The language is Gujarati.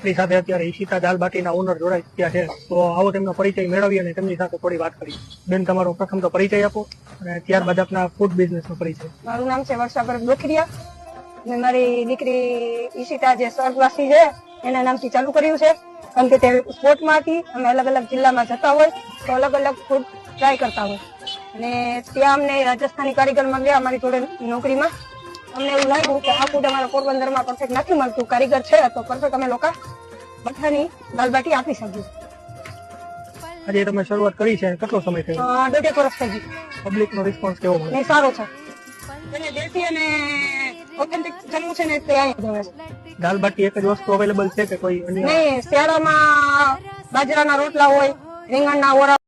આપણી સાથે અત્યારે ઈશિતા દાલ બાટીના ઓનર જોડાઈ ચૂક્યા છે, તો આવો તેમનો પરિચય મેળવી અને તેમની સાથે થોડી વાત કરી. બેન, તમારો પ્રથમ તો પરિચય આપો અને ત્યારબાદ આપના ફૂડ બિઝનેસનો પરિચય. મારું નામ છે વર્ષાબેન ડોખરિયા અને મારી દીકરી ઈશિતા જે સ્વર્ગવાસી છે એના નામથી ચાલુ કર્યું છે. કારણ કે તે સ્પોર્ટમાં હતી, અમે અલગ અલગ જિલ્લામાં જતા હોય તો અલગ અલગ ફૂડ ટ્રાય કરતા હોય અને ત્યાં અમને રાજસ્થાની કારીગરમાં ગયા અમારી જોડે નોકરીમાં. અમને એવું લાગ્યું કે આ ફૂડ અમારા પોરબંદરમાં પરફેક્ટ નથી મળતું, કારીગર છે તો પરફેક્ટ અમે લોકો બધાની દાલબાટી આપી શકીએ. આજે તમે શરૂઆત કરી છે, કેટલો સમય થયો? 1.5 વર્ષ થઈ ગયું. પબ્લિકનો રિસ્પોન્સ કેવો મળે? ને સારો છે. અને દેશી અને ઓથેન્ટિક જમવું છે ને તે અહીંયા જ છે. દાલ બાટી એક જ વસ્તુ અવેલેબલ છે કે કોઈ અન્ય? નહીં, શિયાળામાં બાજરાના રોટલા હોય, રીંગણના ઓરા